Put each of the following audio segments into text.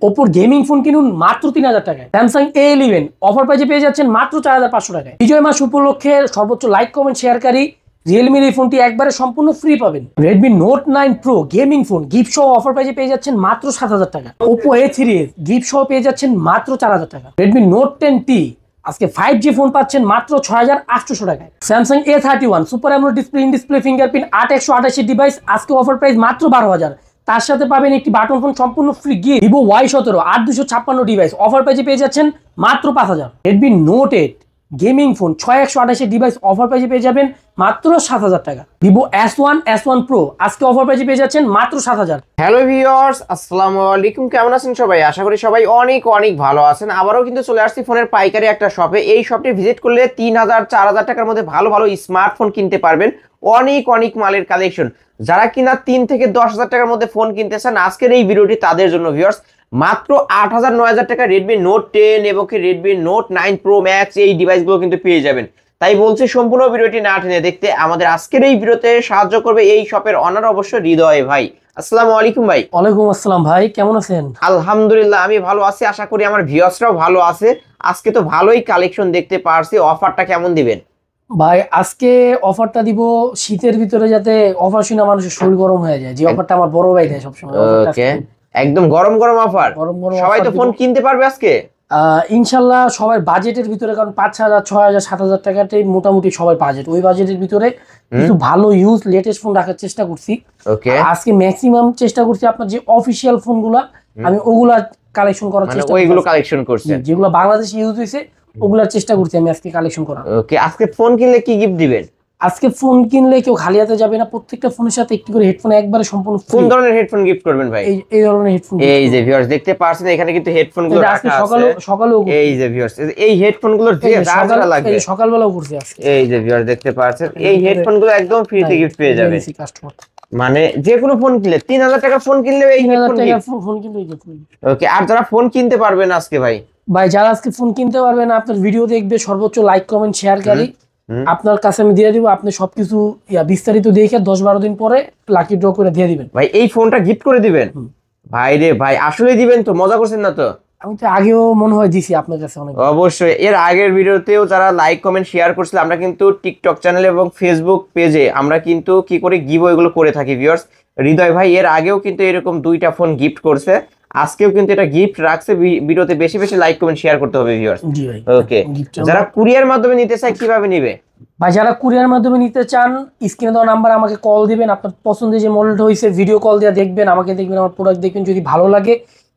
ওপোর gaming phone কিনুন মাত্র 3000 টাকায়। স্যামসাং A11 অফার প্রাইজে পেয়ে যাচ্ছেন মাত্র 4500 টাকায়। বিজয় মাস উপলক্ষে সর্বোচ্চ লাইক কমেন্ট শেয়ারকারী রিয়েলমির এই ফোনটি একবারে সম্পূর্ণ ফ্রি পাবেন। Redmi note 9 pro gaming phone gift সহ অফার প্রাইজে পেয়ে যাচ্ছেন মাত্র 7000 টাকা। ওপো A3s গিফট সহ পেয়ে যাচ্ছেন মাত্র 4000 টাকা। রেডমি নোট 10T আজকে 5G ফোন পাচ্ছেন মাত্র 6800 টাকায়। Samsung A31 super AMOLED display in display fingerprint 8128 device আজকে অফার প্রাইস মাত্র 12000। তার সাথে পাবেন একটি বাটন ফোন সম্পূর্ণ free gift. Vivo Y17 8256 device offer প্রাইসে পেয়ে যাচ্ছেন মাত্র 5000। Redmi note 8 gaming phone 6128 device offer প্রাইসে পেয়ে যাবেন মাত্র 7000 টাকা। ভিভো S1 প্রো আজকে অফার প্রাইসে পেয়ে যাচ্ছেন মাত্র 7000। হ্যালো ভিউয়ার্স, আসসালামু আলাইকুম। কেমন আছেন সবাই? আশা করি সবাই অনেক অনেক ভালো আছেন। আবারও কিন্তু চলে আসছি ফোনের পাইকারি একটা শপে। এই শপটি ভিজিট করলে 3000 4000 টাকার মধ্যে ভালো ভালো স্মার্টফোন কিনতে পারবেন। অনেক অনেক মালের কালেকশন। যারা কিনা 3 থেকে 10,000 টাকার মধ্যে ফোন কিনতে চান, আজকের এই ভিডিওটি তাদের জন্য ভিউয়ার্স। মাত্র 8000 9000 টাকা রেডমি নোট 10 এবং রেডমি নোট 9 প্রো ম্যাক্স এই ডিভাইসগুলো কিন্তু পেয়ে যাবেন। তাই বলছি সম্পূর্ণ ভিডিওটি না টেনে দেখতে। আমাদের আজকের এই ভিডিওতে সাহায্য করবে এই শপের অনার অবশ্য হৃদয় ভাই। আসসালামু আলাইকুম ভাই। ওয়ালাইকুম আসসালাম ভাই, কেমন আছেন? আলহামদুলিল্লাহ আমি ভালো আছি, আশা করি আমার ভিউয়ার্সরাও ভালো আছে। আজকে তো ভালোই কালেকশন দেখতে পারছি, অফারটা কেমন দিবেন ভাই? আজকে অফারটা দিব শীতের ভিতরে, যাতে অফার শুনে মানুষের শরীর গরম হয়ে যায়। যে অফারটা আমার বড় ভাই দেয় সবসময়। ওকে, একদম গরম গরম অফার। সবাই তো ফোন কিনতে পারবে আজকে ইনশাল্লাহ। সবার বাজেটের ভিতরে, কারণ 5000 6000 7000 টাকাটাই মোটামুটি সবার বাজেট। ওই বাজেটের ভিতরে কিছু ভালো ইউজ লেটেস্ট ফোন রাখার চেষ্টা করছি। ওকে, আজকে ম্যাক্সিমাম চেষ্টা করছি আপনার যে অফিসিয়াল ফোনগুলা আমি ওগুলা কালেকশন করার চেষ্টা করছি। ওইগুলো কালেকশন করছেন যেগুলো বাংলাদেশে ইউজ হয়েছে ওগুলার চেষ্টা করছি আমি আজকে কালেকশন করার। ওকে, আজকে ফোন কিনলে কি গিফট দিবেন? আজকে ফোন কিনলে কেউ খালি হাতে যাবে না। প্রত্যেকটা ফোনের সাথে একটি করে হেডফোন একবারে সম্পূর্ণ ফ্রি। কোন ধরনের হেডফোন গিফট করবেন ভাই? এই ধরনের হেডফোন। এই যে ভিউয়ার্স দেখতে পাচ্ছেন এখানে কিন্তু হেডফোন গুলো রাখা আছে। সকালেও এই যে ভিউয়ার্স এই হেডফোন গুলোর যে দামটা লাগবে সকালবেলাও করছি আজকে। এই যে ভিউয়ার্স দেখতে পাচ্ছেন এই হেডফোন গুলো একদম ফ্রিতে গিফট পেয়ে যাবে কাস্টমার। মানে যে কোনো ফোন কিনলে 3000 টাকা ফোন কিনলে এই হেডফোন গিফট। ফোন কিনলে ওকে, আর যারা ফোন কিনতে পারবেন আজকে ভাই যারা আজকে ফোন কিনতে পারবেন, আপনার ভিডিও দেখবে, সর্বোচ্চ লাইক কমেন্ট শেয়ারকারী আপনার কাছে আমি দিয়ে দিব। আপনি সবকিছু বিস্তারিত দেখে 10-12 দিন পরে লাকি ড্র করে দিয়ে দিবেন ভাই। এই ফোনটা গিফট করে দিবেন ভাই রে ভাই, আসলে দিবেন তো? মজা করছেন না তো? আমি তো আগেও মনে হয় দিছি আপনার কাছে অনেক। অবশ্যই এর আগের ভিডিওতেও যারা লাইক কমেন্ট শেয়ার করছিল, আমরা কিন্তু টিকটক চ্যানেল এবং ফেসবুক পেজে আমরা কিন্তু কি করে গিভওয়ে গুলো করে থাকি ভিউয়ার্স। হৃদয় ভাই এর আগেও কিন্তু এরকম 2টা ফোন গিফট করছে, আজকেও কিন্তু এটা গিফট রাখছে। ভিডিওতে বেশি বেশি লাইক কমেন্ট শেয়ার করতে হবে ভিউয়ার্স। জি ভাই। ওকে, যারা কুরিয়ার মাধ্যমে নিতে চায় কিভাবে নিবে ভাই? যারা কুরিয়ার মাধ্যমে নিতে চান স্ক্রিনে দেওয়া নাম্বার আমাকে কল দিবেন। আপনার পছন্দের যে মডেলটা হয়েছে ভিডিও কল দিয়ে দেখবেন, আমাকে দেখবেন, আমার প্রোডাক্ট দেখবেন। যদি ভালো লাগে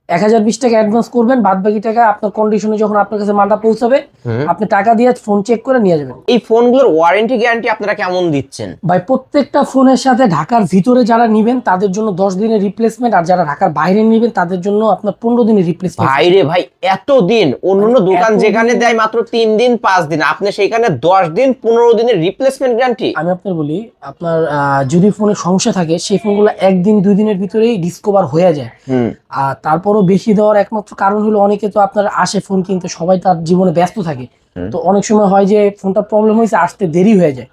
1020 টাকা অ্যাডভান্স করবেন, বাদ বাকি টাকা আপনার কন্ডিশনে যখন আপনার কাছে মালটা পৌঁছাবে আপনি টাকা দিয়ে ফোন চেক করে নিয়ে যাবেন। এই ফোনগুলোর ওয়ারেন্টি গ্যারান্টি আপনারা কেমন দিচ্ছেন ভাই? প্রত্যেকটা ফোনের সাথে ঢাকার ভিতরে যারা নেবেন তাদের জন্য 10 দিনের রিপ্লেসমেন্ট, আর যারা ঢাকার বাইরে নেবেন তাদের জন্য আপনার 15 দিনের রিপ্লেসমেন্ট। ভাই রে ভাই, এত দিন! অন্যান্য দোকান যেখানে দেয় মাত্র 3 দিন 5 দিন, আপনি সেখানে 10 দিন 15 দিনের রিপ্লেসমেন্ট গ্যারান্টি। আমি আপনার বলি, আপনার যদি ফোনে সমস্যা থাকে সেই ফোনগুলো 1 দিন 2 দিনের ভিতরেই ডিসকভার হয়ে যায়। আর তারপরও বেশি দেওয়ার একমাত্র কারণ হলো অনেকে তো আপনার আসে ফোন কিনতে, সবাই তার জীবনে ব্যস্ত থাকে। তো অনেক সময় হয় যে ফোনটা প্রবলেম হয়েছে, আসতে দেরি হয়ে যায়,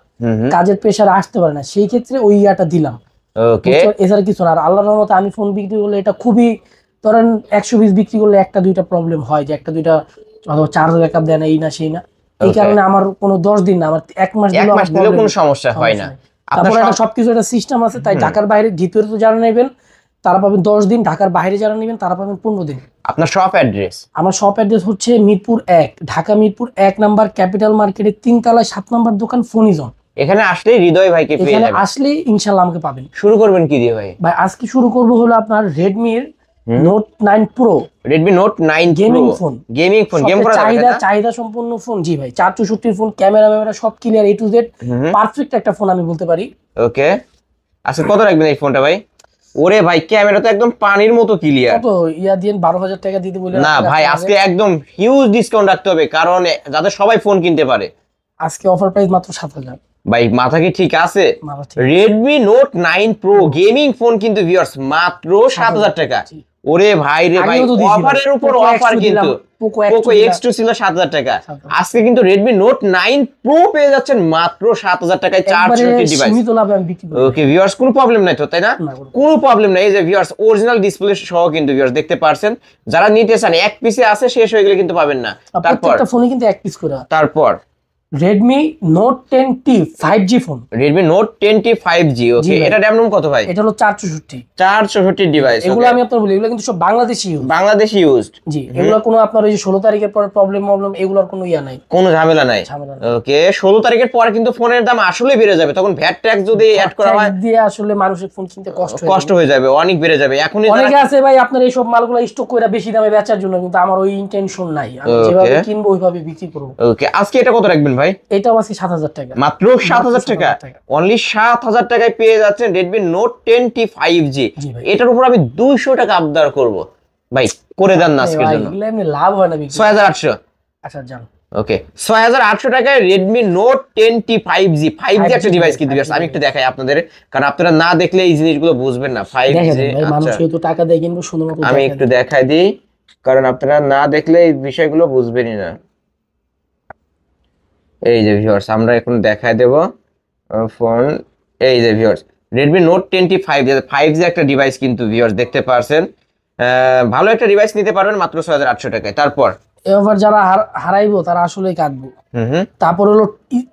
কাজের প্রেসার আসতে পারে না, সেই ক্ষেত্রে ওই ইয়াটা দিলাম। ওকে, এছাড়া কিছু না। আর আল্লাহর রহমতে আমি ফোন বিক্রি করলে এটা খুবই, ধরেন 120 বিক্রি করলে 1-2টা প্রবলেম হয়, যে 1-2টা চার্জ ব্যাকআপ দেয় না, এই না সেই না। এই কারণে আমার কোনো 10 দিন না, আমার 1 মাস দিলেও কোনো সমস্যা হয় না। তারপরে সবকিছু একটা সিস্টেম আছে। তাই ঢাকার বাইরে ভিতরে তো যারা নেবেন তারা পাবেন 10 দিন, ঢাকার বাইরে যারা নেবেন তারা পাবেন 15 দিন। আপনার শপ অ্যাড্রেস? আমার শপ অ্যাড্রেস হচ্ছে মিরপুর 1, ঢাকা মিরপুর 1 নাম্বার ক্যাপিটাল মার্কেটের 3 তলায় 7 নাম্বার দোকান ফোনিজন। এখানে আসলে হৃদয় ভাইকে পেয়ে যাবেন। এখানে আসলে ইনশাআল্লাহ আমাকে পাবেন। শুরু করবেন কি দিয়ে ভাই? ভাই আজকে শুরু করব হলো আপনার রেডমির note 9 pro. Redmi note 9 gaming phone. Gaming phone, game করা যাবে না? চাহিদা সম্পূর্ণ ফোন। জি ভাই, 464 ফোন, ক্যামেরা সব clear, A to Z perfect একটা ফোন আমি বলতে পারি। ওকে, আজকে কত রাখবেন এই ফোনটা ভাই? ওরে ভাই, ক্যামেরা তো একদম পানির মতো ক্লিয়ার। কত ইয়া দিয়ে 12000 টাকা দিতে বলে না ভাই, আজকে একদম হিউজ ডিসকাউন্ট রাখতে হবে, কারণ যাতে সবাই ফোন কিনতে পারে। আজকে অফার প্রাইস মাত্র 7000। ভাই মাথা কি ঠিক আছে? Redmi note 9 pro gaming phone কিন্তু ভিউয়ার্স মাত্র 7000 টাকা। ওরে ভাই রে ভাই, আগেও তো দিয়েছিলাম। অফারের উপর Poco অফার X2 কিন্তু। দিলাম, Poco Poco X2 X2 ছিল 7,000 টাকা, 7,000 আজকে কিন্তু Redmi Note 9 Pro পেয়ে যাচ্ছেন মাত্র 7,000 টাকায়, একবারে 464 ডিভাইস। সীমিত লাভে আমি বিক্রি করি। ওকে ভিউয়ার্স, কোনো প্রবলেম নাই তো, তাই না? না, কোনো প্রবলেম নাই। এই যে ভিউয়ার্স, অরিজিনাল ডিসপ্লে সহ কিন্তু ভিউয়ার্স দেখতে পারছেন। যারা নিতে চান, এক পিসে আছে, শেষ হয়ে গেলে কিন্তু পাবেন না। তারপর প্রত্যেকটা ফোনে কিন্তু এক পিস করে। তারপর Redmi Note 10T 5G phone, Redmi Note 10T 5G। ওকে, এটা RAM ROM কত ভাই? এটা হলো 464। 464 ডিভাইস। এগুলো আমি আপনার বলি, এগুলো কিন্তু সব বাংলাদেশি ইউজ। বাংলাদেশি ইউজড। জি, এগুলো কোনো আপনার ওই যে 16 তারিখের পর প্রবলেম এগুলোর কোনো ইয়া নাই, কোনো ঝামেলা নাই। ঝামেলা নাই। ওকে, 16 তারিখের পরে কিন্তু ফোনের দাম আসলে বেড়ে যাবে, তখন ভ্যাট ট্যাক্স যদি অ্যাড করা হয় ট্যাক্স দিয়ে আসলে মানুষের ফোন কিনতে কষ্ট হয়ে যাবে, অনেক বেড়ে যাবে। এখনই অনেকে আছে ভাই আপনার এই সব মালগুলো স্টক করে বেশি দামে বেচার জন্য, কিন্তু আমার ওই ইন্টেনশন নাই। আমি যেভাবে কিনবো ওইভাবে বিক্রি করব। ওকে, আজকে এটা কত রাখবেন ভাই? এটাও আছে 7,000 টাকা, মাত্র 7,000 টাকা। অনলি 7,000 টাকায় পেয়ে যাচ্ছেন Redmi Note 10T 5G। জি ভাই। এটার উপর আমি 200 টাকা আবদার করব ভাই, করে দেন না আজকের জন্য। এগুলো এমনি লাভ হয় না বিক্রি। 6,800। আচ্ছা জান। ওকে, 6,800 টাকায় Redmi Note 10T 5G। 5G একটা ডিভাইস কিন্তু আমি একটু দেখাই আপনাদের, কারণ আপনারা না দেখলে এই জিনিসগুলো বুঝবেন না। 5G মানুষ যেহেতু টাকা দেয় কিনবো, শুধুমাত্র আমি একটু দেখাই দিই, কারণ আপনারা না দেখলে এই বিষয়গুলো বুঝবেনই না। এই যে ভিউয়ার্স, আমরা এখন দেখাই দেব ফোন। এই যে viewers, Redmi Note 10T 5G একটা ডিভাইস কিন্তু ভিউয়ার্স দেখতে পারছেন। ভালো একটা ডিভাইস নিতে পারবেন মাত্র 6,800 টাকায়। তারপর এবার যারা হারাইবো তারা আসলে কাঁদবো। হুম, তারপর হলো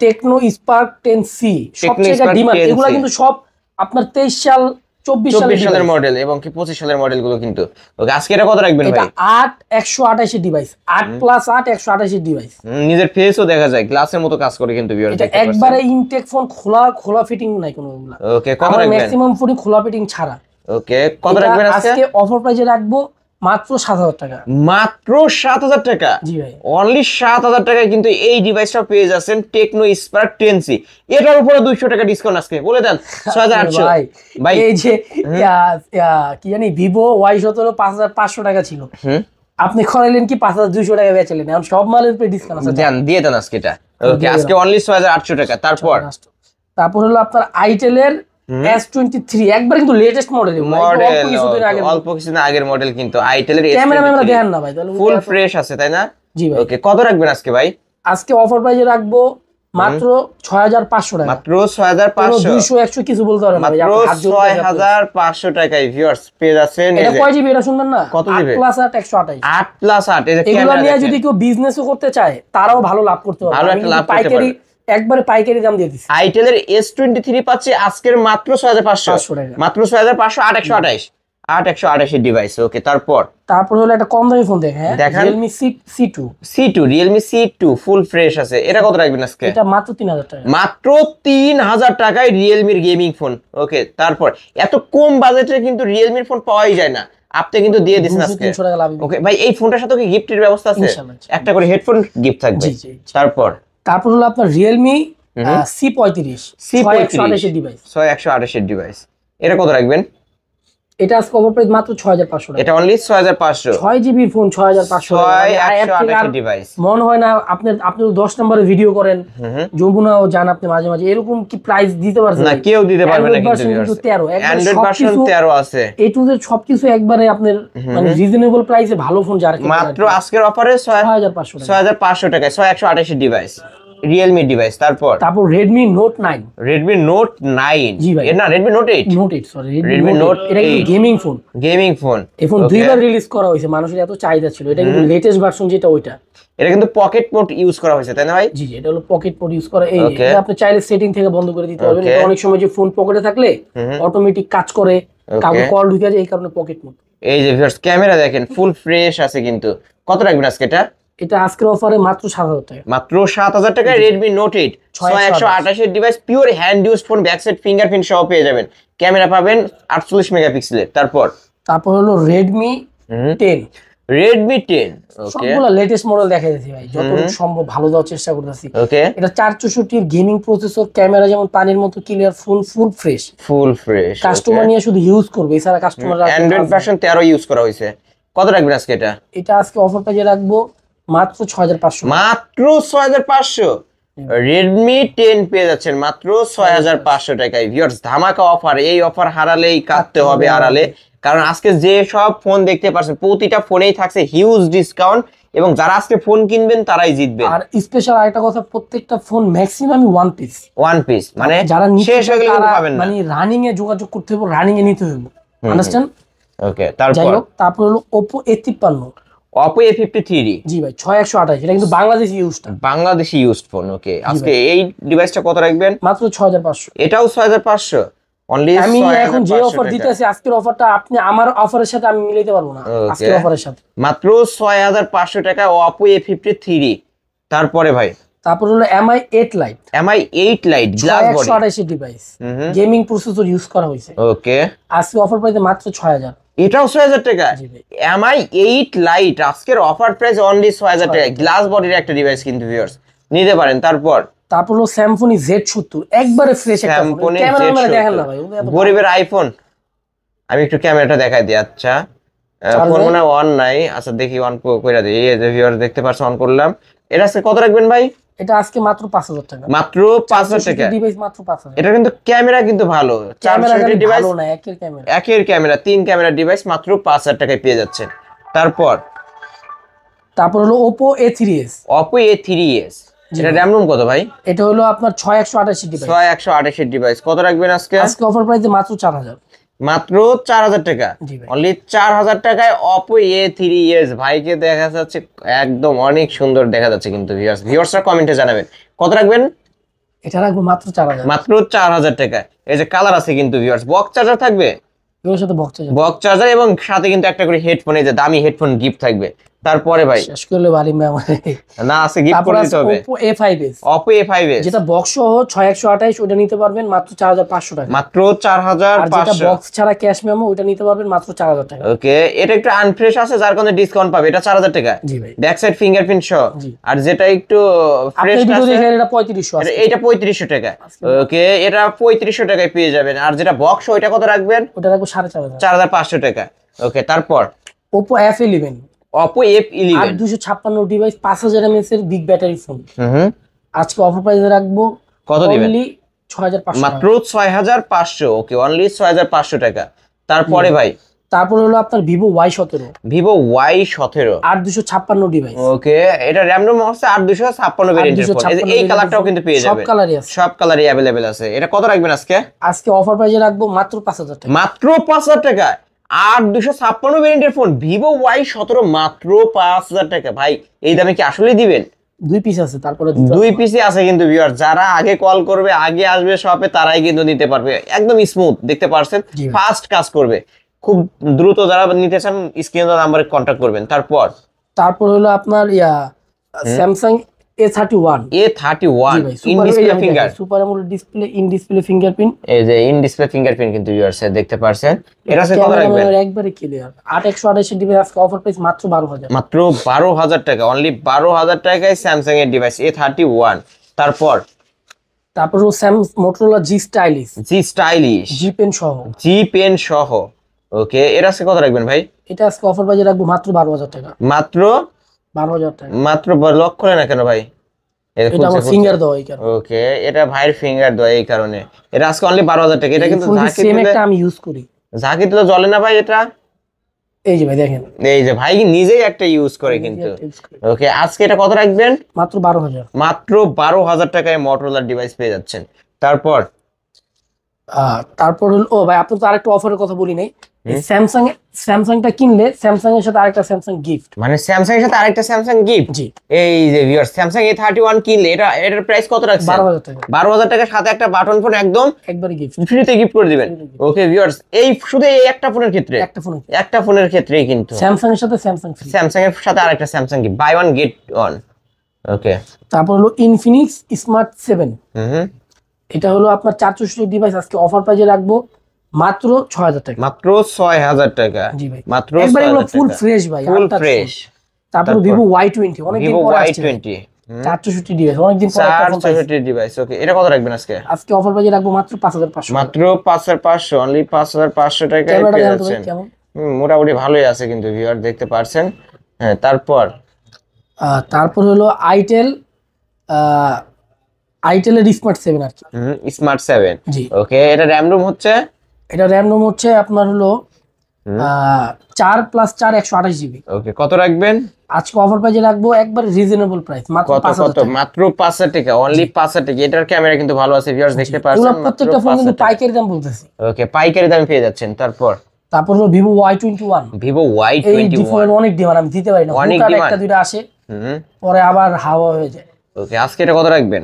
টেকনো স্পার্ক 10C, সবচেয়ে ডিমান্ড। এগুলা কিন্তু সব আপনার 23 সাল 24 সালের মডেল এবং কি 25 সালের মডেল গুলো কিন্তু। ওকে, আজকে এটা কত রাখবেন এটা ভাই? 128 ডিভাইস, 8+8 128 ডিভাইস। নিজের ফেসও দেখা যায়, গ্লাসের মতো কাজ করে কিন্তু ভিউয়ার্স এটা দেখতে পাচ্ছেন। একবারে ইনটেক ফোন, খোলা ফিটিং নাই কোনো এগুলা। ওকে, কত আমার রাখবেন? ম্যাক্সিমাম ফোনই খোলা ফিটিং ছাড়া। ওকে, কত এটা রাখবেন আজকে? আজকে অফার প্রাইসে রাখবো মাত্র 7,000 টাকা। মাত্র 7,000 টাকা। জি ভাই, অনলি 7,000 টাকায় কিন্তু এই ডিভাইসটা পেয়ে যাচ্ছেন, টেকনো স্পার্ক 10C। এটার উপরে 200 টাকা ডিসকাউন্ট আজকে বলে দেন, 6,800 ভাই। এই যে কি জানি ভিভো Y17 5,500 টাকা ছিল, আপনি খরাইলেন কি 5,200 টাকা বেচলেন। এখন সব মালের উপরে ডিসকাউন্ট আছে, দেন দিয়ে দেন আজকে এটা। ওকে, আজকে অনলি 6,800 টাকা। তারপর হলো আপনার আইটেলের S23, একবার কিন্তু লেটেস্ট মডেল, অল্প কিছুদিন আগের মডেল কিন্তু আইটেলের ক্যামেরা দেখেন না ভাই, তাহলে ফুল ফ্রেশ আছে, তাই না? জি ভাই। ওকে, কত রাখবেন আজকে ভাই? আজকে অফার প্রাইসে রাখবো মাত্র 6,500 টাকা। মাত্র 6,500। 200 100 কিছু বলতে পারবেন না ভাই, মাত্র 6,500 টাকায় ভিউয়ার্স পেয়ে যাচ্ছেন। এটা কয় জিবি এটা শুনবেন না? কত জিবি? 8+8 128। 8+8 এই যে এগুলো ক্যামেরা নিয়ে দেখেন। যদি কেউ বিজনেসও করতে চায় তারাও ভালো লাভ করতে পারবে। ভালো একটা লাভ করতে পাইকারি, একবারে পাইকারি দাম দিয়ে দিচ্ছি। আইটেলের S23 পাচ্ছে আজকের মাত্র 6,500 টাকা। মাত্র 6,500। 8,128 ডিভাইস। ওকে, তারপর হলো একটা কম দামি ফোন দেখেন, Realme C2। Realme C2 full fresh আছে, এটা কত রাখবেন আজকে? এটা মাত্র 3,000 টাকা। মাত্র 3,000 টাকায় Realme গেমিং ফোন। ওকে, তারপর এত কম বাজেটে কিন্তু Realme ফোন পাওয়াই যায় না, আপনি কিন্তু দিয়ে দিচ্ছেন আজকে। 300 টাকা লাভ। ওকে ভাই, এই ফোনটার সাথে কি গিফটের ব্যবস্থা আছে? একটা করে হেডফোন গিফট থাকবে। তারপর হলো আপনার Realme C35 128 ডিভাইস। 128 ডিভাইস, এটা কত রাখবেন? এটা আজকে অফার প্রাইস মাত্র 6,500 টাকা। এটা অনলি 6,500। 6GB phone 6,500 128 device. মনে হয় না আপনি 10 নম্বরে ভিডিও করেন, যমুনাও জান আপনি মাঝে মাঝে, এরকম কি প্রাইস দিতে পারছেন? না, কেউ দিতে পারবে না কিন্তু। 13 অ্যান্ড্রয়েড ভার্সন 13 আছে। এই টু জেড সবকিছু একবারে আপনার মানে রিজনেবল প্রাইসে ভালো ফোন যারা মাত্র আজকের অফারে 6,500 টাকায় 128 ডিভাইস Realme ডিভাইস। তারপর Redmi Note 9। Redmi Note 9 জি ভাই, না Redmi Note 8 sorry Redmi Note এটা কিন্তু গেমিং ফোন। এই ফোন দুইবার রিলিজ করা হয়েছে, মানুষের এত চাহিদা ছিল। এটা কিন্তু লেটেস্ট ভার্সন যেটা ওইটা, এটা কিন্তু পকেট মোড ইউজ করা হয়েছে, তাই না ভাই? জি, এটা হলো পকেট মোড ইউজ করা। এই এটা আপনি চাইলে সেটিং থেকে বন্ধ করে দিতে পারবেন। এটা অনেক সময় যে ফোন পকেটে থাকলে অটোমেটিক কাজ করে, কাউকে কল ঢুকে যায়, এই কারণে পকেট মোড। এই যে ভিউয়ার্স, ক্যামেরা দেখেন ফুল ফ্রেশ আছে কিন্তু। কত রাখবেন আজকে এটা? এটা আজকের অফারে মাত্র 7,000 টাকা। মাত্র 7,000 টাকায় Redmi Note 8 128 device, pure hand use phone, back side fingerprint সহ পেয়ে যাবেন। ক্যামেরা পাবেন 48 মেগাপিক্সেলের। তারপর হলো Redmi 10। Redmi 10 ওকে, সবগুলা লেটেস্ট মডেল দেখাই দিছি ভাই, যতটুকু সম্ভব ভালো দেওয়ার চেষ্টা করতেছি। ওকে, এটা 464 গেমিং প্রসেসর, ক্যামেরা যেমন পানির মতো ক্লিয়ার, ফুল ফ্রেশ। কাস্টমার নিয়ে শুধু ইউজ করবে, এছাড়া কাস্টমার অ্যান্ড্রয়েড ভার্সন 13 ইউজ করা হয়েছে। কত রাখবেন আজকে এটা? এটা আজকে অফার প্রাইসে রাখবো মাত্র 6,500। মাত্র 6,500 Redmi 10 পেয়ে যাচ্ছেন মাত্র 6,500 টাকায়। ভিউয়ার্স, ধামাকা অফার। এই অফার হারালেই কাটতে হবে আড়ালে, কারণ আজকে যে সব ফোন দেখতে পাচ্ছেন প্রতিটা ফোনেই থাকছে হিউজ ডিসকাউন্ট, এবং যারা আজকে ফোন কিনবেন তারাই জিতবেন। আর স্পেশাল আরেকটা কথা, প্রত্যেকটা ফোন ম্যাক্সিমাম ওয়ান পিস, মানে যারা শেষ হয়ে গেলে কিন্তু পাবেন না, মানে রানিং এ যোগাযোগ করতে হবে, রানিং এ নিতে হবে, আন্ডারস্ট্যান্ড? ওকে, যাই হোক, তারপর হলো Oppo A53। Oppo A53, জি ভাই, 6128, এটা কিন্তু বাংলাদেশি ইউজটা, বাংলাদেশি ইউজড ফোন। ওকে, আজকে এই ডিভাইসটা কত রাখবেন? মাত্র 6500। এটাও 6500 অনলি। আমি এখন যে অফার দিতেছি, আজকের অফারটা আপনি আমার অফারের সাথে আমি মিলাইতে পারবো না, আজকের অফারের সাথে মাত্র 6500 টাকা Oppo A53। তারপরে ভাই, তারপর হলো MI 8 Lite, MI 8 Lite glass body 128 device, gaming processor use করা হয়েছে। ওকে, আজকে অফার প্রাইসে মাত্র 6000। এটাও 6000 টাকা। জি ভাই, MI 8 Lite আজকের অফার প্রাইস অনলি 6000 টাকা, গ্লাস বডির একটা ডিভাইস কিন্তু ভিউয়ার্স নিতে পারেন। তারপর হলো Symphony Z70, একবারে ফ্রেশ একটা ফোন, Symphony ক্যামেরা মানে Z70 দেখেন না ভাই, গরিবের আইফোন। আমি একটু ক্যামেরাটা দেখাই দিই। আচ্ছা, ফোন মনে হয় অন নাই। আচ্ছা দেখি অন কইরা দিই। এই যে ভিউয়ার্স দেখতে পাচ্ছেন, অন করলাম। এটা আজকে কত রাখবেন ভাই? এটা আজকে মাত্র 5000 টাকা, মাত্র 5000 টাকা ডিভাইস, মাত্র 5000। এটা কিন্তু ক্যামেরা কিন্তু ভালো, ক্যামেরা ডিভাইস ভালো না, একের ক্যামেরা, তিন ক্যামেরা ডিভাইস মাত্র 5000 টাকায় পেয়ে যাচ্ছেন। তারপর হলো Oppo A3s, Oppo A3s, এটা র‍্যাম রুম কত ভাই? এটা হলো আপনার 6128 ডিভাইস, 6128 ডিভাইস। কত রাখবেন আজকে? আজকে অফার প্রাইসে মাত্র 4000, মাত্র 4000 টাকা, অনলি 4000 টাকায় Oppo A3s। ভাইকে দেখা যাচ্ছে একদম অনেক সুন্দর দেখা যাচ্ছে কিন্তু ভিউয়ার্সরা কমেন্টে জানাবেন কত রাখবেন। এটা রাখবো মাত্র 4000, মাত্র 4000 টাকা। এই যে কালার আছে কিন্তু ভিউয়ার্স, বক্স চার্জার থাকবে, এর সাথে বক্স চার্জার এবং সাথে কিন্তু একটা করে হেডফোন, এই যে দামি হেডফোন গিফট থাকবে। তারপরে ভাই শেষ করলে বালিম না আমারে, না আছে গিফট করে দিতে হবে। Oppo A5s, Oppo A5s যেটা বক্স সহ 6128, ওটা নিতে পারবেন মাত্র 4500 টাকা, মাত্র 4500। আর যেটা বক্স ছাড়া ক্যাশ মেমো, ওটা নিতে পারবেন মাত্র 4000 টাকা। ওকে, এটা একটু আনফ্রেশ আছে যার কারণে ডিসকাউন্ট পাবে, এটা 4000 টাকা। জি ভাই, ব্যাক সাইড ফিঙ্গারপ্রিন্ট সহ। আর যেটা একটু ফ্রেশ আপনি ভিডিও আছে দেখেন, এটা 3500 আছে, এটা 3500 টাকা। ওকে, এটা 3500 টাকায় পেয়ে যাবেন। আর যেটা বক্স ওইটা কত রাখবেন? ওটা রাখবো 4500, 4500 টাকা। ওকে, তারপর Oppo F11, Oppo F11 8256 device, 5000 mAh এর বিগ ব্যাটারি ফোন। আজকে অফার প্রাইসে রাখবো কত দিবেন? অনলি 6500, মাত্র 6500। ওকে, অনলি 6500 টাকা। তারপরে ভাই, তারপর হলো আপনার Vivo Y17, Vivo Y17 8256 device. ওকে, এটা র‍্যাম রোম হচ্ছে 8256 ভেরিয়েন্টের ফোন। এই কালারটাও কিন্তু পেয়ে যাবেন, সব কালারই আছে, সব কালারই अवेलेबल আছে। এটা কত রাখবেন আজকে? আজকে অফার প্রাইসে রাখবো মাত্র 5000 টাকা, মাত্র 5000 টাকা। 8256 ভেরিয়েন্টের ফোন Vivo Y17 মাত্র 5000 টাকা। ভাই এই দামে কি আসলে দিবেন? দুই পিস আছে, তারপরে দুই পিসই আছে কিন্তু ভিউয়ার, যারা আগে কল করবে, আগে আসবে শপে, তারাই কিন্তু নিতে পারবে। একদম স্মুথ, দেখতে পারছেন, ফাস্ট কাজ করবে, খুব দ্রুত। যারা নিতে চান স্ক্রিনে দেওয়া নম্বরে কন্টাক্ট করবেন। তারপর হলো আপনার Samsung A31, in display finger, super AMOLED display, in display fingerprint. এই যে ইন ডিসপ্লে ফিঙ্গারপ্রিন্ট কিন্তু ভিউয়ার্স দেখতে পারছেন। এটা আছে কত রাখবেন? একবারে ক্লিয়ার, 8128 ডিভাইস, আজকে অফার প্রাইস মাত্র 12000, মাত্র 12000 টাকা, অনলি 12000 টাকায় স্যামসাং এর ডিভাইস A31। তারপর Motorola G Stylish, G Pen সহ। ওকে, এটা আছে কত রাখবেন ভাই? এটা আজকে অফার প্রাইসে রাখবো মাত্র 12000 টাকা, মাত্র 12000 টাকা। মাত্র লক করে না কেন ভাই? এটা আমার ফিঙ্গার দেওয়া এই কারণে। ওকে, এটা ভাইয়ের ফিঙ্গার দেওয়া এই কারণে। এটা আজকে অনলি 12000 টাকা। এটা কিন্তু সেম একটা আমি ইউজ করি, ঝাঁকি দিলে জ্বলে না ভাই এটা। এই যে ভাই দেখেন, এই যে ভাই নিজেই একটা ইউজ করে কিন্তু। ওকে, আজকে এটা কত রাখবেন? মাত্র 12000, মাত্র 12000 টাকায় Motorola ডিভাইস পেয়ে যাচ্ছেন। তারপর হলো, ও ভাই আপনি তো আরেকটা অফারের কথা বলি নাই, স্যামসাংটা কিনলে স্যামসাং এর সাথে আরেকটা স্যামসাং গিফট, মানে স্যামসাং এর সাথে আরেকটা স্যামসাং গিফট। জি, এই যে ভিউয়ার্স, স্যামসাং A31 কিনলে এটার প্রাইস কত রাখছেন? 12000 টাকা, 12000 টাকার সাথে একটা বাটন ফোন একদম একবারে গিফট, ফ্রিতে গিফট করে দিবেন। ওকে ভিউয়ার্স, এই শুধু এই একটা ফোনের ক্ষেত্রে, একটা ফোনের ক্ষেত্রেই কিন্তু স্যামসাং এর সাথে স্যামসাং এর সাথে আরেকটা Samsung gift, buy one get one. Okay, তারপর হলো Infinix Smart 7, এটা হলো আপনার 464 ডিভাইস, আজকে অফার প্রাইসে রাখবো মাত্র 6000 টাকা, মাত্র 6000 টাকা। জি ভাই, মাত্র একবার এগুলো ফুল ফ্রেশ ভাই, ফুল ফ্রেশ। তারপর Vivo Y20, অনেকদিন পরে আসছে, 464 ডিভাইস, অনেকদিন পরে একটা ফোন পাইছি, 464 ডিভাইস। ওকে, এটা কত রাখবেন আজকে? আজকে অফার প্রাইসে রাখবো মাত্র 5500, মাত্র 5500, অনলি 5500 টাকায় পেয়ে যাচ্ছেন। মোটামুটি ভালোই আছে কিন্তু ভিউয়ার দেখতে পারছেন। হ্যাঁ, তারপর হলো আইটেলের স্মার্ট 7 আর কি, স্মার্ট 7। জি। ওকে, এটা র‍্যাম রোম হচ্ছে, আপনার হলো 4+4 128 জিবি। ওকে, কত রাখবেন আজকে অফার প্রাইসে রাখবো একবারে রিজনেবল প্রাইস, মাত্র কত 5000 কত? মাত্র 5000 টাকা, অনলি 5000 টাকা। এটার ক্যামেরা কিন্তু ভালো আছে ভিউয়ার্স, দেখতে পাচ্ছেন। এগুলো প্রত্যেকটা ফোন কিন্তু পাইকারি দাম বলতেছি। ওকে, পাইকারি দামে পেয়ে যাচ্ছেন। তারপর হলো ভিভো Y21। ভিভো এই ফোনের Y21 অনেক ডিমান্ড, আমি দিতে পারি না, অনেক হুটহাট ডিমান্ড। একটা দুইটা আসে, পরে আবার হাওয়া হয়ে যায়। ওকে, আজকে এটা কত রাখবেন?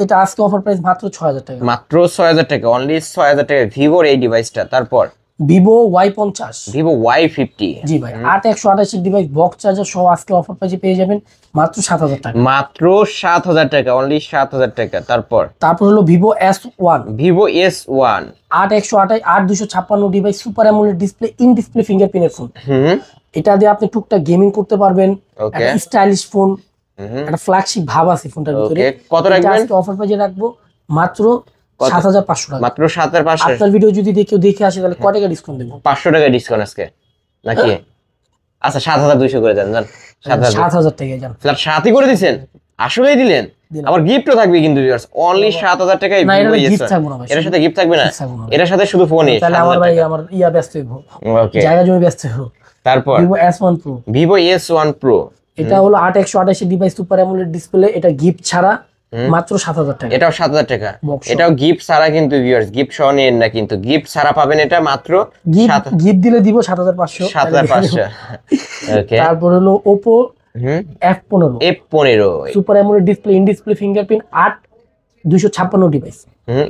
এটা আজকে অফার প্রাইস মাত্র 6000 টাকা। মাত্র 6000 টাকা, অনলি 6000 টাকা ভিভোর এই ডিভাইসটা। তারপর ভিভো Y50। Vivo Y50। জি ভাই, 8128 ডিভাইস, বক্স চার্জার সহ আজকে অফার প্রাইসে পেয়ে যাবেন মাত্র 7000 টাকা। মাত্র 7000 টাকা, অনলি 7000 টাকা। তারপর হলো Vivo S1। Vivo S1 8128 8256 device, super AMOLED display, in display ফিঙ্গারপ্রিন্টের ফোন। এটা দিয়ে আপনি টুকটাক গেমিং করতে পারবেন, ওকে, একটা স্টাইলিশ ফোন, একটা ফ্ল্যাগশিপ ভাব আছে ফোনটার ভিতরে। ওকে, কত রাখবেন? আজকে অফার প্রাইসে রাখবো মাত্র 7500 টাকা। মাত্র 7500। আপনার ভিডিও যদি কেউ দেখে আসে তাহলে কত টাকা ডিসকাউন্ট দেবো? 500 টাকা ডিসকাউন্ট আজকে নাকি? আচ্ছা, 7200 করে দেন। 7000 টাকায় যান, ফ্ল্যাট 7ই করে দিবেন। আসলেই দিলেন? আবার গিফটও থাকবে কিন্তু ভিউয়ার্স, অনলি 7000 টাকায় না, ভিভো এটা গিফট থাকবে না ভাই। এর সাথে গিফট থাকবে না, gift থাকবে না। এর সাথে শুধু ফোনই। তাহলে আমার ভাই আমার ব্যস্ত হইব, ওকে, জায়গা জমি ব্যস্ত হইব। তারপর Vivo S1 Pro। Vivo S1 Pro, এটা হলো 8128 ডিভাইস, সুপার অ্যামোলেড ডিসপ্লে, এটা গিফট ছাড়া মাত্র 7000 টাকা। এটাও 7000 টাকা। Box সহ। এটাও গিফট ছাড়া কিন্তু ভিউয়ার্স, গিফট সহ নেন না কিন্তু, গিফট ছাড়া পাবেন এটা মাত্র গিফট দিলে দিব 7500। 7500। ওকে, তারপর হলো Oppo F15 F15 super AMOLED display, in display fingerprint, 8256 device.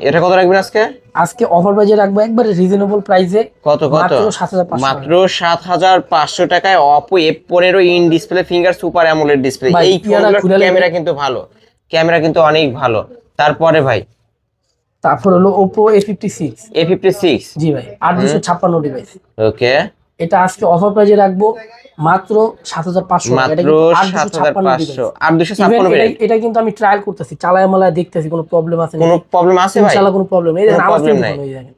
এটা কত রাখবেন আজকে? আজকে অফার প্রাইসে রাখবো একবারে রিজনেবল প্রাইসে, কত মাত্র 7500। মাত্র 7500 টাকায় Oppo F15 in display finger super AMOLED display. ভাই, এই ফোনগুলোর ক্যামেরা কিন্তু ভালো, ক্যামেরা কিন্তু অনেক ভালো। তারপরে ভাই তারপর হলো Oppo A56। A56 জি ভাই, 8256 ডিভাইস। ওকে, এটা আজকে অফার প্রাইসে রাখবো মাত্র 7500 টাকা। মাত্র 7500 আর 256 Even এটা কিন্তু আমি ট্রায়াল করতেছি, চালায় মালায় দেখতেছি কোনো প্রবলেম আছে কোনো প্রবলেম আছে ভাই? ইনশাআল্লাহ কোনো প্রবলেম নেই। কোনো আমার প্রবলেম নাই।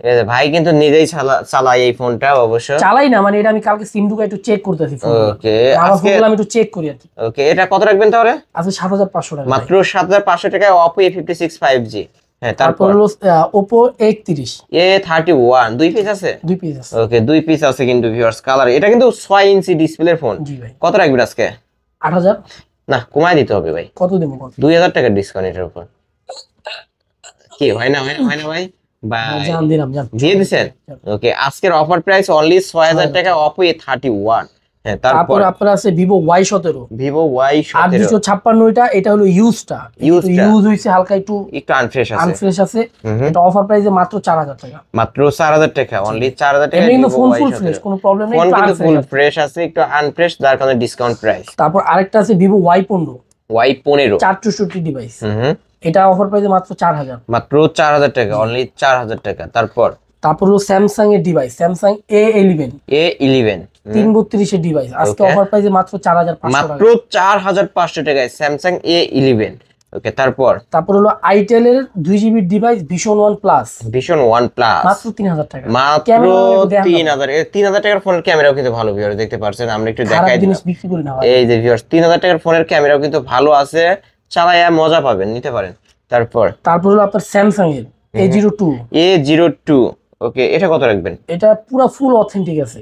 এই যে ভাই কিন্তু নিজেই চালায় এই ফোনটা, অবশ্য চালাই না, মানে এটা আমি কালকে সিমডুকা একটু চেক করতেছি ফোন। ওকে, আমার আজকে ফোনগুলো আমি একটু চেক করি আর কি। ওকে, এটা কত রাখবেন তাহলে? আজকে 7500 টাকা। মাত্র 7500 টাকায় Oppo A56 5G। হ্যাঁ, তারপর হলো Oppo A31। A31 দুই পিস আছে? দুই পিস আছে। ওকে, দুই পিস আছে কিন্তু ভিউয়ার্স, কালার। এটা কিন্তু 6 ইঞ্চি ডিসপ্লের ফোন। জি ভাই, কত রাখবেন আজকে? 8000। না, কমায় দিতে হবে ভাই। কত দেবো? 2000 টাকা ডিসকাউন্ট এটার উপর। কি হয় না ভাই? ভাই জান দিলাম, জান দিয়ে দিছেন। ওকে, আজকের অফার প্রাইস অনলি 6000 টাকা Oppo A31। হ্যাঁ, তারপর আপনার আছে Vivo Y17। Vivo Y17 8256 এটা হলো ইউজটা, ইউজ হইছে হালকা একটু আনফ্রেশ আছে। এটা অফার প্রাইসে মাত্র 4000 টাকা। মাত্র 4000 টাকা, অনলি 4000 টাকা। এমনি কিন্তু ফোন ফুল ফ্রেশ, কোনো প্রবলেম নেই, ফোন কিন্তু ফুল ফ্রেশ আছে, একটু আনফ্রেশ, যার কারণে ডিসকাউন্ট প্রাইস। তারপর আরেকটা আছে Vivo Y15 464 ডিভাইস। এটা অফার প্রাইসে মাত্র 4000। মাত্র 4000 টাকা, অনলি 4000 টাকা। তারপর হলো স্যামসাং এর ডিভাইস, স্যামসাং A11 332 এর ডিভাইস, আজকে অফার প্রাইসে মাত্র 4500 টাকা। মাত্র 4500 টাকায় স্যামসাং A11। ওকে, তারপর হলো আইটেল এর 2GB ডিভাইস ভিশন 1 প্লাস মাত্র 3000 টাকা। মাত্র 3000 টাকার ফোনের ক্যামেরাও কিন্তু ভালো ভিউয়ার, দেখতে পাচ্ছেন। আমরা একটু দেখাই দিই, বিক্রি করি না ভাই। এই যে ভিউয়ার্স, 3000 টাকার ফোনের ক্যামেরাও কিন্তু ভালো আছে, চালায়া মজা পাবেন, নিতে পারেন। তারপর হলো আপনার স্যামসাং এর A02। ওকে, এটা কত রাখবেন? এটা পুরো ফুল অথেন্টিক আছে।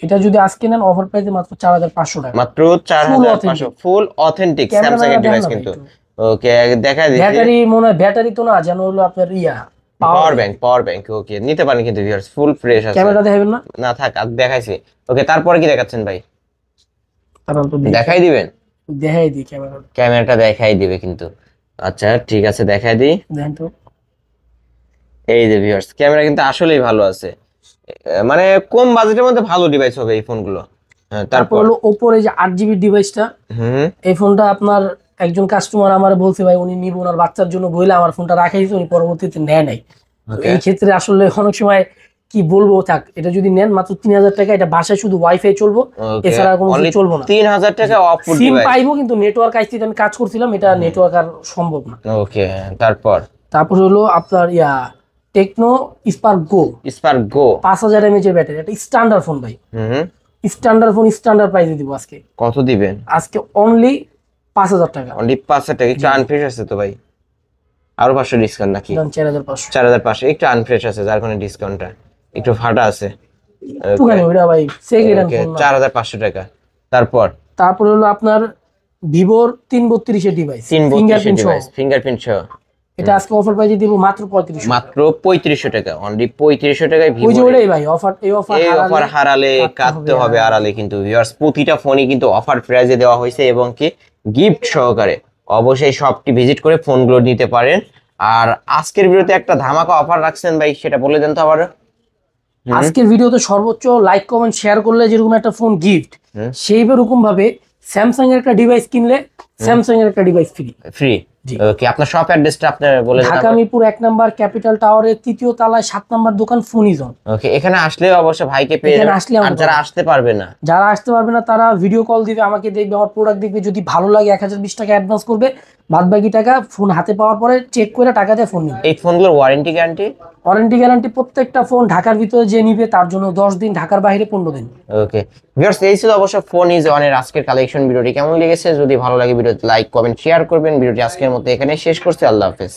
এটা যদি আজকে নেন অফার প্রাইসে মাত্র 4500 টাকা। মাত্র 4500 ফুল অথেন্টিক স্যামসাং এর ডিভাইস কিন্তু। ওকে, দেখাই দিচ্ছি। ব্যাটারি মনে হয় ব্যাটারি তো না, জানো হলো আপনার পাওয়ার ব্যাংক। ওকে, নিতে পারেন কিন্তু ভিউয়ার্স, ফুল ফ্রেশ আছে। ক্যামেরা দেখাবেন না? না থাক, আজ দেখাইছি। ওকে, তারপরে কি দেখাচ্ছেন ভাই? দেখাই দিবেন? দেখাই দিই, ক্যামেরাটা দেখাই দিবে কিন্তু। আচ্ছা ঠিক আছে, দেখাই দিই। দেখেন তো, এই যে ভিউয়ার্স, ক্যামেরা কিন্তু আসলেই ভালো আছে, মানে কম বাজেটের মধ্যে ভালো ডিভাইস হবে এই ফোনগুলো। হ্যাঁ, তারপর হলো Oppo এই যে 8GB ডিভাইসটা। এই ফোনটা আপনার একজন কাস্টমার আমার বলছে ভাই উনি নিব ওনার বাচ্চার জন্য, বইলে আমার ফোনটা রাখাইছে, উনি পরবর্তীতে নেয় নাই। এই ক্ষেত্রে আসলে অনেক সময় কি বলবো, থাক, এটা যদি নেন মাত্র 3000 টাকা, এটা বাসায় শুধু ওয়াইফাই চলবো, এছাড়া কোনো কিছু চলবো না। 3000 টাকা অফার সিম পাইবো, কিন্তু নেটওয়ার্ক আইসিতে আমি কাজ করছিলাম, এটা নেটওয়ার্ক আর সম্ভব না। ওকে, তারপর হলো আপনার টেকনো স্পার্ক গো 5000 mAh এর ব্যাটারি, এটা স্ট্যান্ডার্ড ফোন ভাই। স্ট্যান্ডার্ড ফোন, স্ট্যান্ডার্ড প্রাইসে দিব আজকে। কত দিবেন আজকে? অনলি 5000 টাকা। অনলি 5000 টাকা। একটু আনফ্রেশ আছে তো ভাই, আরো 500 ডিসকাউন্ট নাকি? 4500। 4500 একটু আনফ্রেশ আছে, যার কারণে ডিসকাউন্টটা একটু ফাটা আছে। একটুখানি ওইটা ভাই সেকেন্ড হ্যান্ড ফোন 4500 টাকা। তারপর হলো আপনার ভিভোর 332 এর ডিভাইস, ফিঙ্গারপ্রিন্ট সহ। ফিঙ্গারপ্রিন্ট সহ এটা আজকে অফার প্রাইসে দিব মাত্র 3500। মাত্র 3500 টাকা, অনলি 3500 টাকায় ওই ভিভো। যে ওটাই ভাই অফার, এই অফার হারালে কাটতে হবে আড়ালে। কিন্তু ভিউয়ার্স প্রতিটা ফোনই কিন্তু অফার প্রাইসে দেওয়া হয়েছে এবং কি গিফট সহকারে। অবশ্যই শপটি ভিজিট করে ফোনগুলো নিতে পারেন। আর আজকের ভিডিওতে একটা ধামাকা অফার রাখছেন ভাই, সেটা বলে দেন তো আবার। আজকের ভিডিওতে সর্বোচ্চ লাইক কমেন্ট শেয়ার করলে যেরকম একটা ফোন গিফট, সেই রকম ভাবে স্যামসাং এর একটা ডিভাইস কিনলে স্যামসাং এর একটা ডিভাইস ফ্রি। ওকে, আপনার শপ অ্যাড্রেসটা আপনি বলে দেন। ঢাকা মিরপুর 1 নাম্বার ক্যাপিটাল টাওয়ারের 3য় তলায় 7 নাম্বার দোকান ফোনিজন। ওকে, এখানে আসলে অবশ্যই ভাইকে পেয়ে যাবেন। আর যারা আসতে পারবে না তারা ভিডিও কল দিবে, আমাকে দেখবে, আমার প্রোডাক্ট দেখবে, যদি ভালো লাগে 1020 টাকা অ্যাডভান্স করবে, বাদ বাকি টাকা ফোন হাতে পাওয়ার পরে চেক করে টাকা দিয়ে ফোন নিবে। এই ফোনগুলোর ওয়ারেন্টি গ্যারান্টি প্রত্যেকটা ফোন ঢাকার ভিতরে যে নিবে তার জন্য 10 দিন, ঢাকার বাইরে 15 দিন। ওকে ভিউয়ার্স, এই ছিল অবশ্য ফোন ইজ অনের আজকের কালেকশন। ভিডিওটি কেমন লেগেছে, যদি ভালো লাগে ভিডিওতে লাইক কমেন্ট শেয়ার করবেন। ভিডিওটি আজকের মতো এখানে শেষ করছি। আল্লাহ হাফেজ।